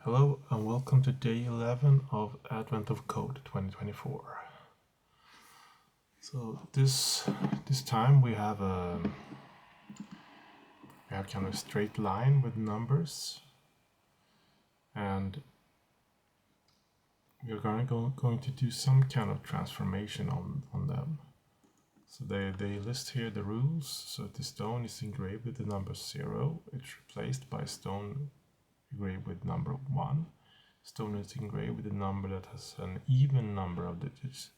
Hello and welcome to day 11 of Advent of Code 2024. So this time we have kind of a straight line with numbers, and we're going to do some kind of transformation on them. So they list here the rules. So if the stone is engraved with the number 0, it's replaced by a stone engraved with number 1. Stone is engraved with a number that has an even number of digits.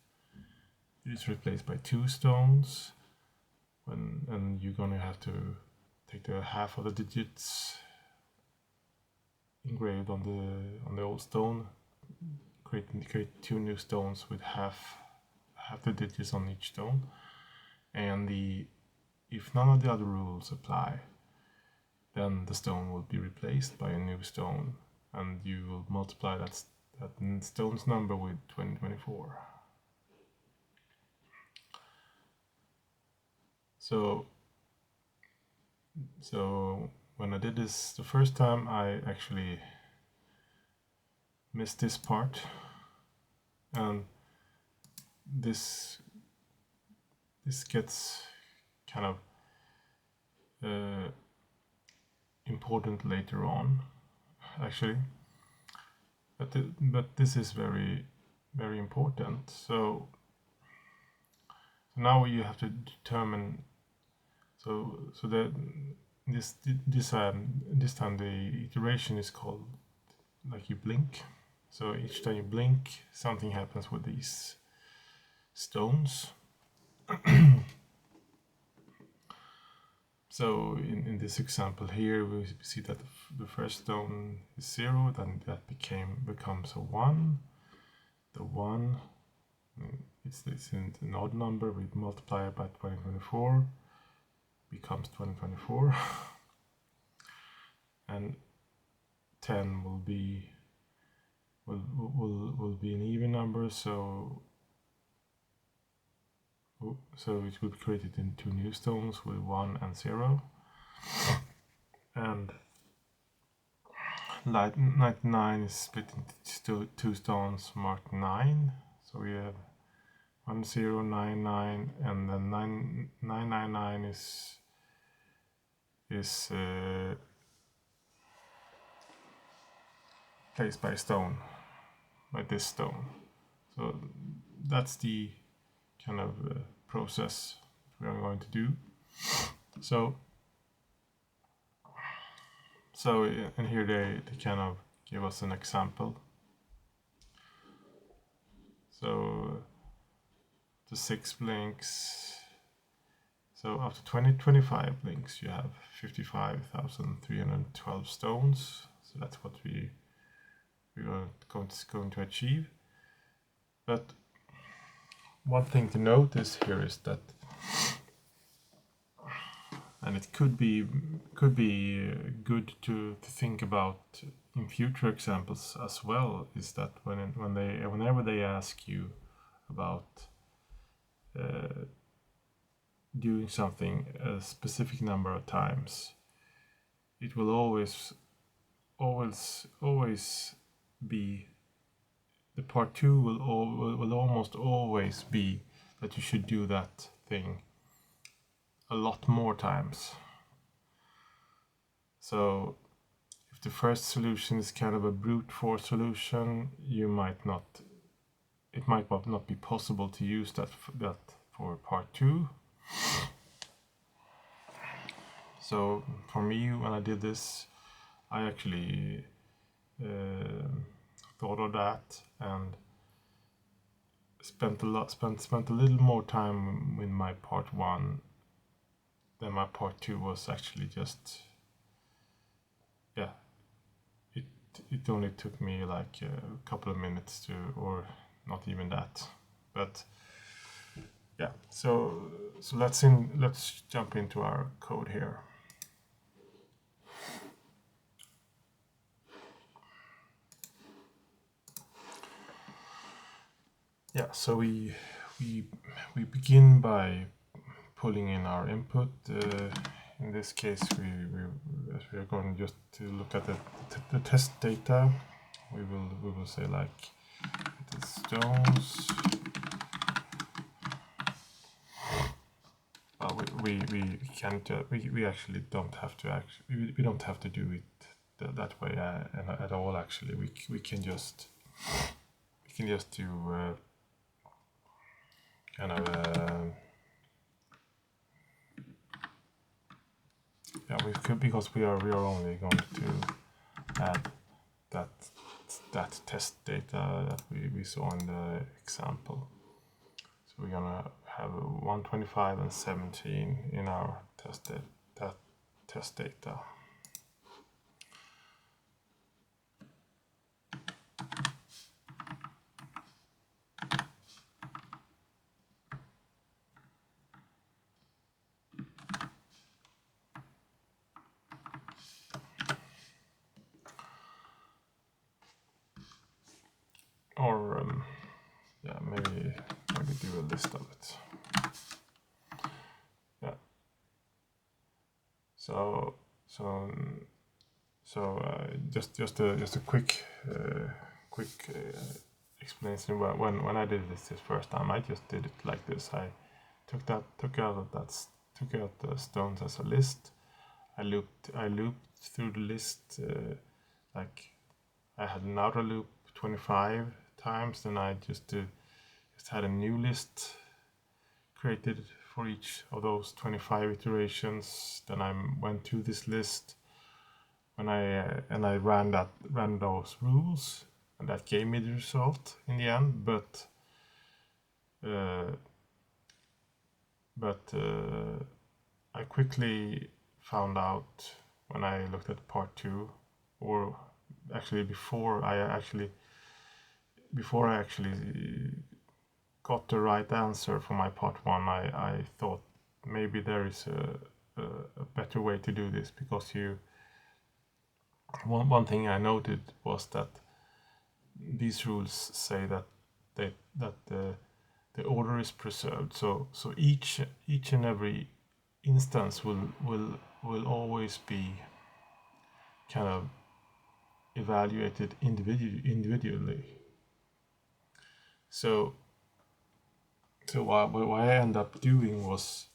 It is replaced by 2 stones, and you're going to have to take the half of the digits engraved on the old stone, create 2 new stones with half the digits on each stone, and if none of the other rules apply, then the stone will be replaced by a new stone, and you will multiply that stone's number with 2024. So when I did this the first time, I actually missed this part, and this gets kind of important later on, actually, but this is very, very important. So now you have to determine. So that this time the iteration is called, like, you blink. So each time you blink, something happens with these stones. So in this example here, we see that the first stone is 0, then that becomes a 1. The 1, it's an odd number. We multiply it by 2024, becomes 2024, and 10 will be an even number. So it will be created in 2 new stones with 1 and 0, and 99 is split into 2 stones marked 9. So we have 1099, and then 999 is placed by a stone, by this stone. So that's the kind of process we are going to do. So and here they kind of give us an example. So the 6 blinks. So after 25 blinks, you have 55,312 stones. So that's what we are going to achieve. But one thing to notice here is that, and it could be good to think about in future examples as well, is that whenever they ask you about doing something a specific number of times, it will always be, the part 2 will almost always be that you should do that thing a lot more times. So if the first solution is kind of a brute force solution, it might not be possible to use that for part 2. So for me, when I did this, I actually thought of that and spent a little more time with my part 1 than my part 2 was actually just, it only took me like a couple of minutes to, or not even that. But yeah, so let's jump into our code here. Yeah, so we begin by pulling in our input. In this case, we are going just to look at the test data. we will say like it is stones. We can't. We actually don't have to we don't have to do it that way at all. Actually, we can just do kind of yeah, we could, because we are only going to add that test data that we saw in the example. So we're gonna have 125 and 17 in our test data. Or yeah, maybe do a list of it. Yeah. So just a quick explanation. When I did this first time, I just did it like this. I took out the stones as a list. I looped through the list like I had an outer loop 25 times, then I just had a new list created for each of those 25 iterations. Then I went to this list when I ran those rules, and that gave me the result in the end. But I quickly found out when I looked at part 2, or actually before I actually got the right answer for my part 1, I thought maybe there is a better way to do this, because one thing I noted was that these rules say that the order is preserved. So each and every instance will always be kind of evaluated individually. So what I ended up doing was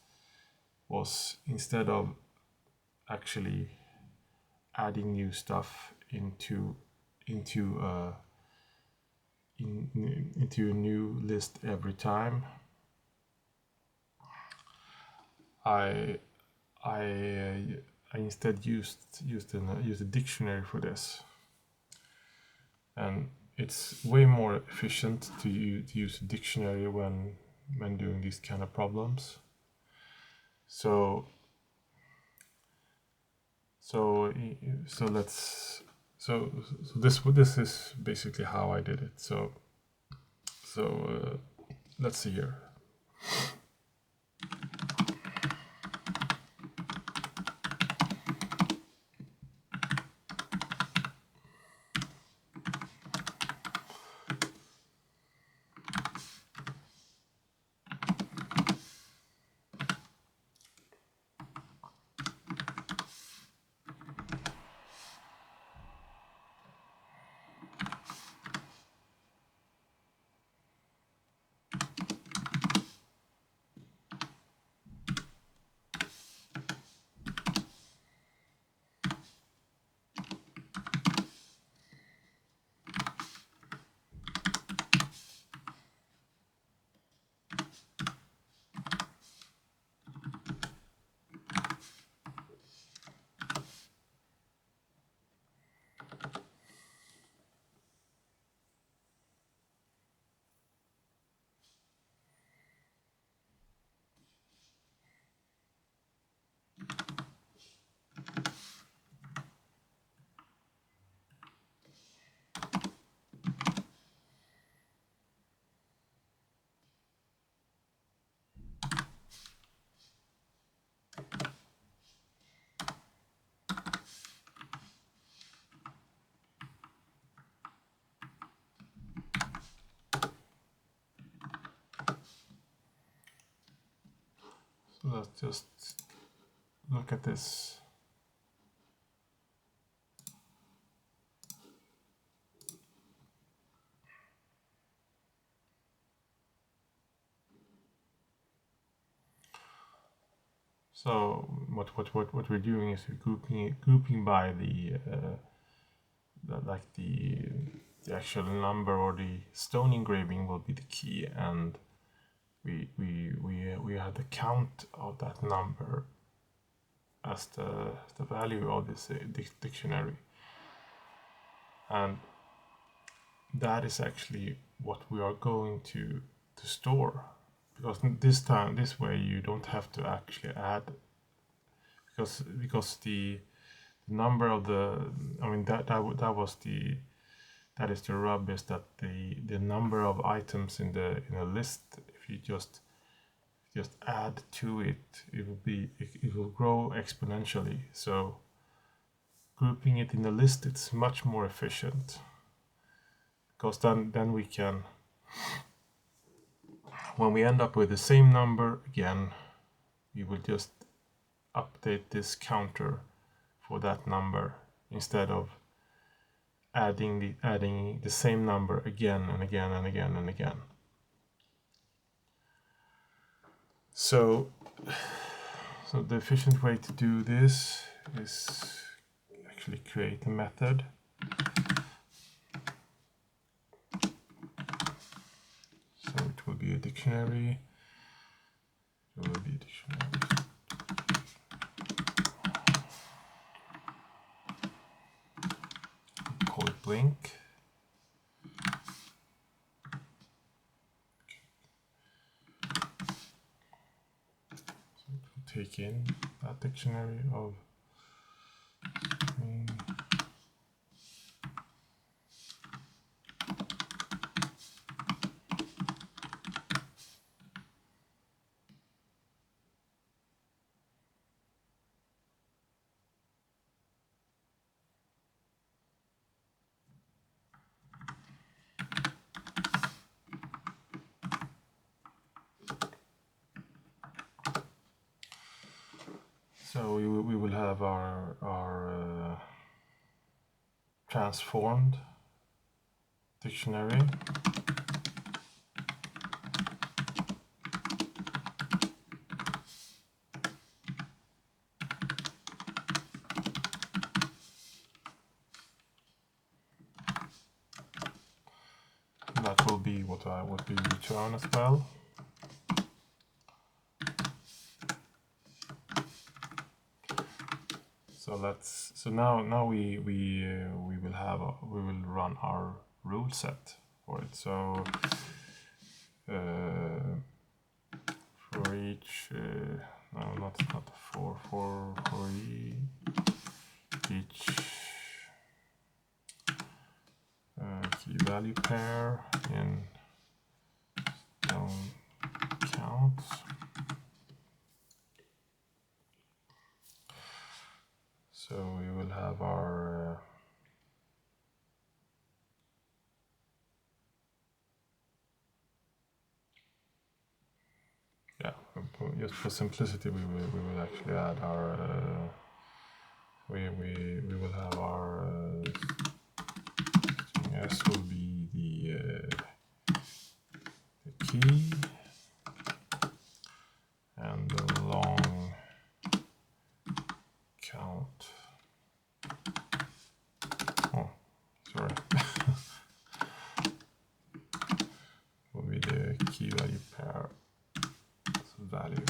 instead of actually adding new stuff into a new list every time, I instead used a dictionary for this, and it's way more efficient to use a dictionary when doing these kind of problems. So this is basically how I did it. So let's see here. So let's just look at this. So what we're doing is we're grouping by the actual number, or the stone engraving will be the key, and we have the count of that number as the value of this dictionary, and that is actually what we are going to store, because this way you don't have to actually add, because the number of the, I mean, that is the rub, is that the number of items in a list, if you just add to it, it will grow exponentially. So grouping it in a list, it's much more efficient, because then we can, when we end up with the same number again, we will just update this counter for that number, instead of adding the same number again and again and again and again. So the efficient way to do this is actually create a method. So it will be a dictionary. It will be a dictionary. Call it blink. So it will take in that dictionary of string. So we will have our transformed dictionary. And that will be what we return as well. So now we will run our rule set for it. So for each no, not for each key value pair in stone counts. So we will have our just for simplicity, we will actually add our we will have our S will be the key, and the long count. Oh, sorry. Will be the key value pair value.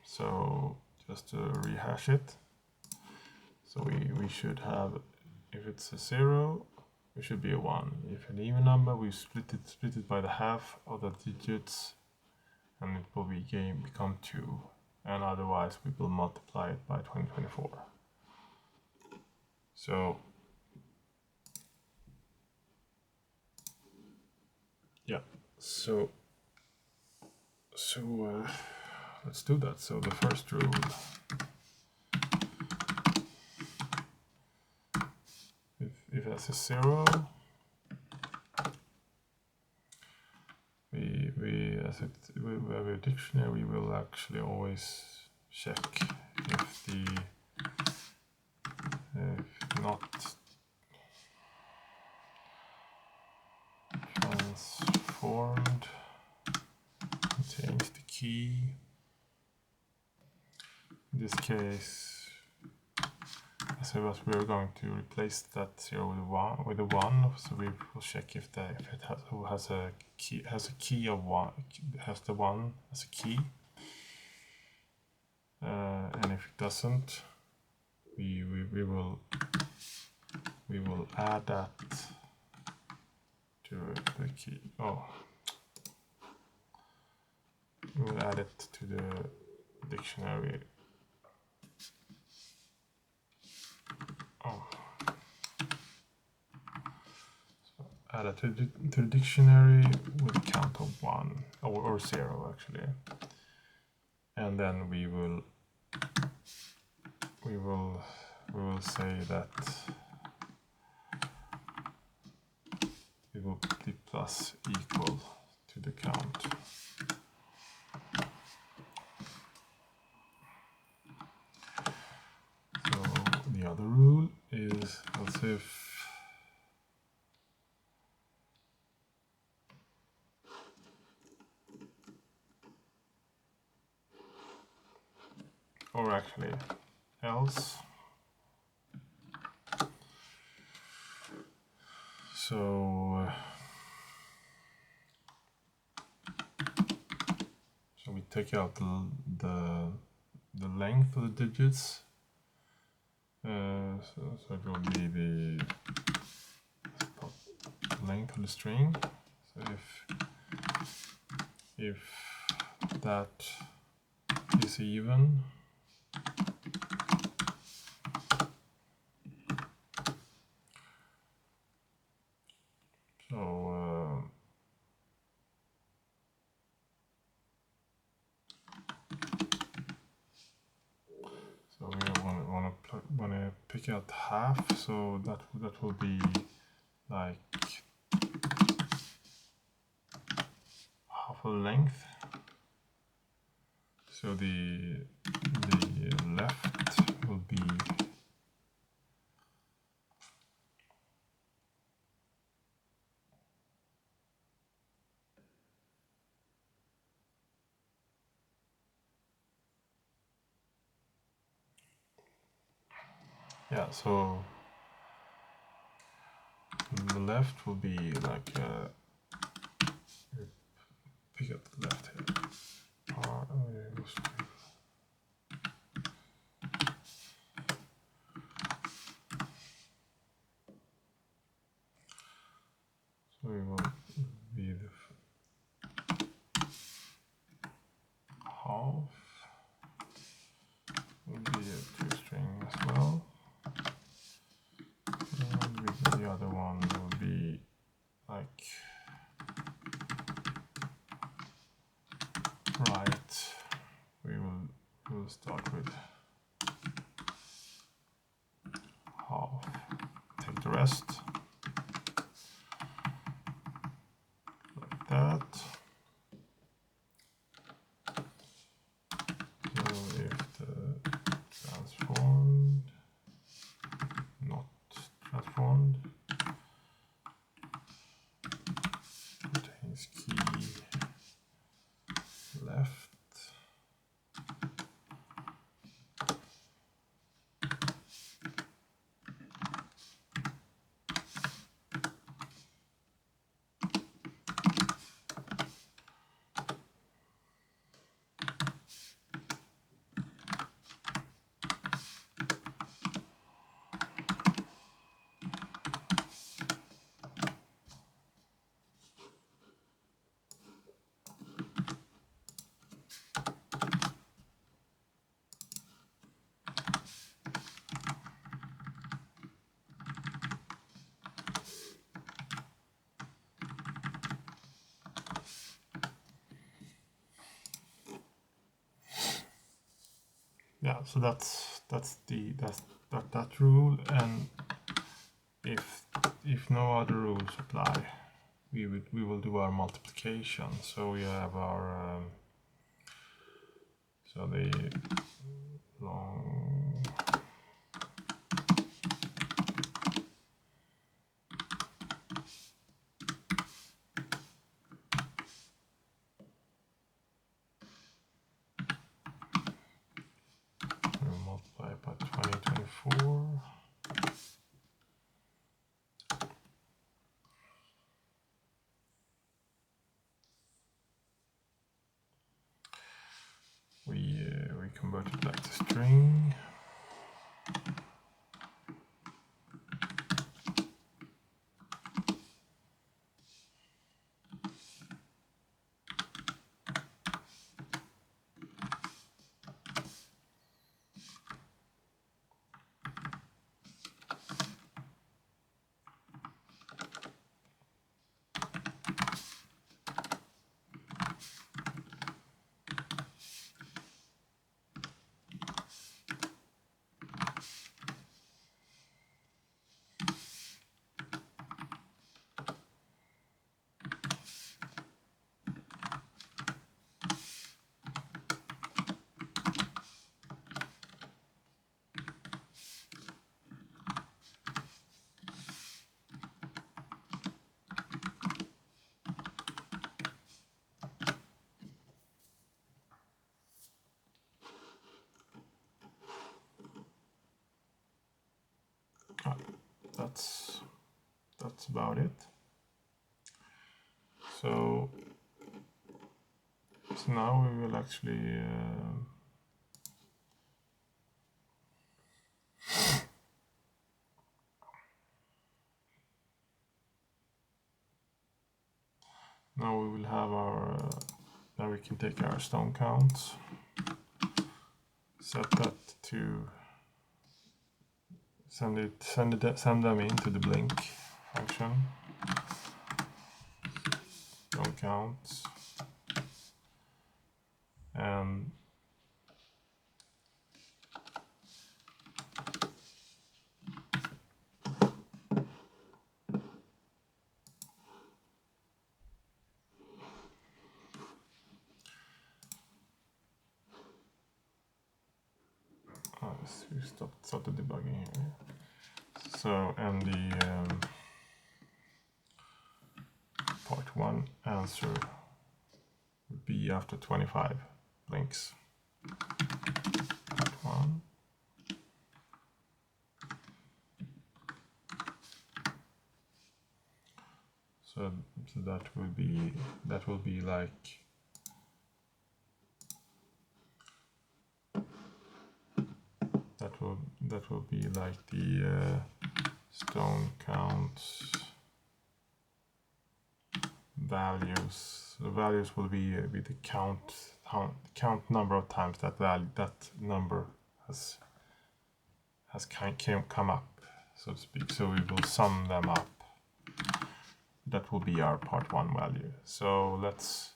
So just to rehash it, so we should have, if it's a 0, it should be a 1. If an even number, we split it by the half of the digits, and it will become 2, and otherwise we will multiply it by 2024. So yeah, so let's do that. So the first rule, if that's a 0, we have a dictionary, we will actually always check if not transformed key. In this case, as I was, we're going to replace that 0 with a 1. So we will check if it has a key of 1, has the 1 as a key. And if it doesn't, we will add that to the key. Oh, we will add it to the dictionary. Oh, so add it to the dictionary with a count of 1 or 0 actually, and then we will say that we will put the plus equal to the count. So the other rule is as if or actually else. So we take out the length of the digits. So it will be the length of the string. So if that is even, so we want to pick out half, so that will be like half a length. So the left will be so the left will be like pick up the left here. So we will be the half will be a two-string as well. And the other one will be like right. We will start with half. Take the rest like that. So if the transformed, not transformed, contains key left. Yeah, so that's that rule, and if no other rules apply, we will do our multiplication. So we have our so the long 24. We convert it back to string. That's about it. So now we will actually now we will have our now we can take our stone counts, set that to send them into the blink function. Stone counts, and we stop the debugging here. So, and the part 1 answer would be after 25 blinks. Part 1. So that will be like that will be like the stone counts values. The values will be the count number of times that number has come up, so to speak. So we will sum them up. That will be our part 1 value. So let's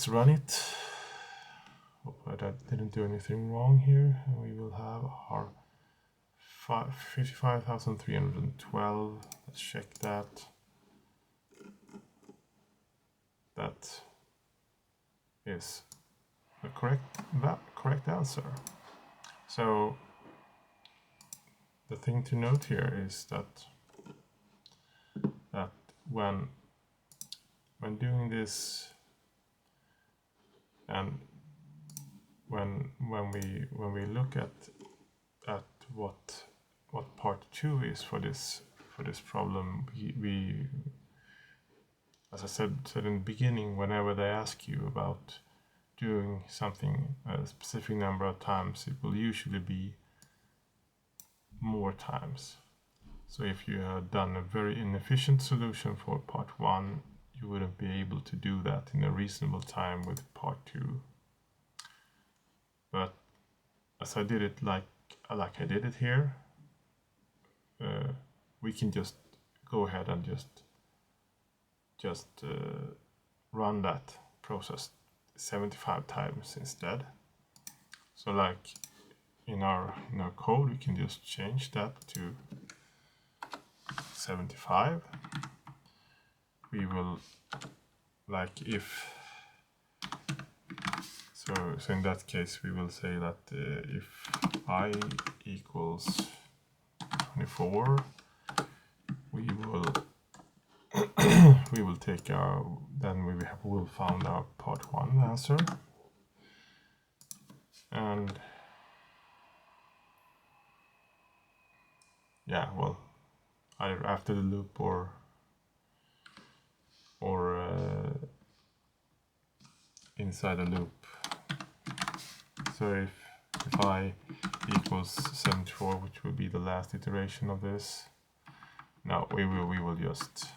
run it. Hope I didn't do anything wrong here. And we will have our 55,312. Let's check that. That is the correct answer. So the thing to note here is that when doing this, and when we look at what part 2 is for this problem, we as I said in the beginning, whenever they ask you about doing something a specific number of times, it will usually be more times. So if you had done a very inefficient solution for part 1, you wouldn't be able to do that in a reasonable time with part 2. But as I did it like I did it here, we can just go ahead and just run that process 75 times instead. So like in our code, we can just change that to 75. We will, like, if so in that case we will say that if I equals 24, we will take our, then we'll found our part 1 answer, and yeah, well, either after the loop or inside the loop. So if I equals 74, which will be the last iteration of this, now we will just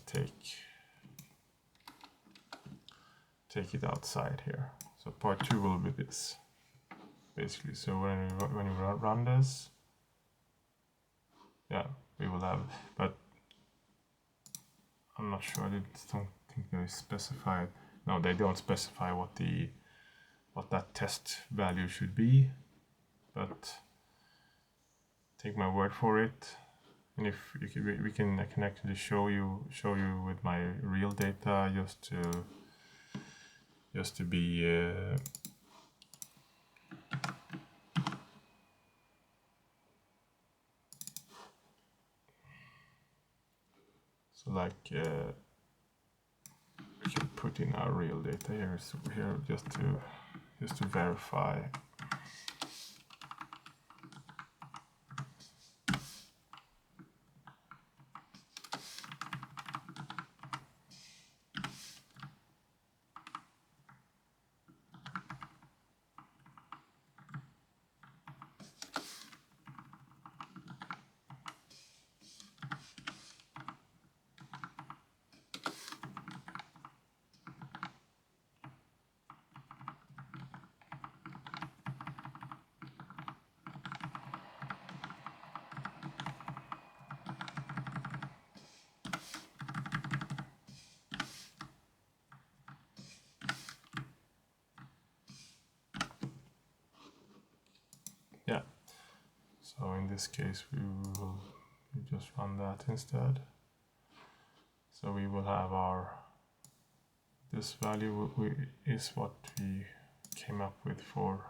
take it outside here. So part 2 will be this, basically. So when you run this, yeah, we will have, but I'm not sure. I don't think they specified. No, they don't specify what that test value should be, but take my word for it. And if we can, I can actually show you with my real data, just to be so like we can put in our real data here. So here just to verify. Yeah, so in this case we just run that instead. So we will have this value is what we came up with for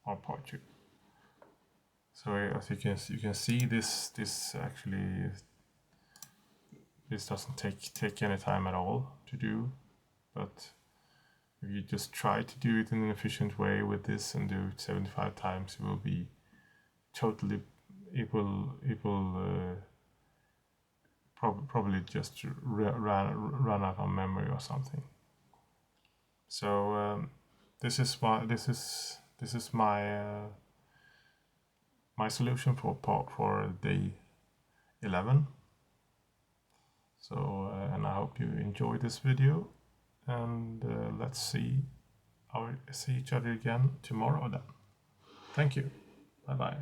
our part 2. So as you can see, this actually doesn't take any time at all to do, but if you just try to do it in an efficient way with this and do it 75 times, it will be totally, it will probably just run out of memory or something. So this is my my solution for day 11. So and I hope you enjoyed this video, and let's see each other again tomorrow then. Thank you. Bye bye.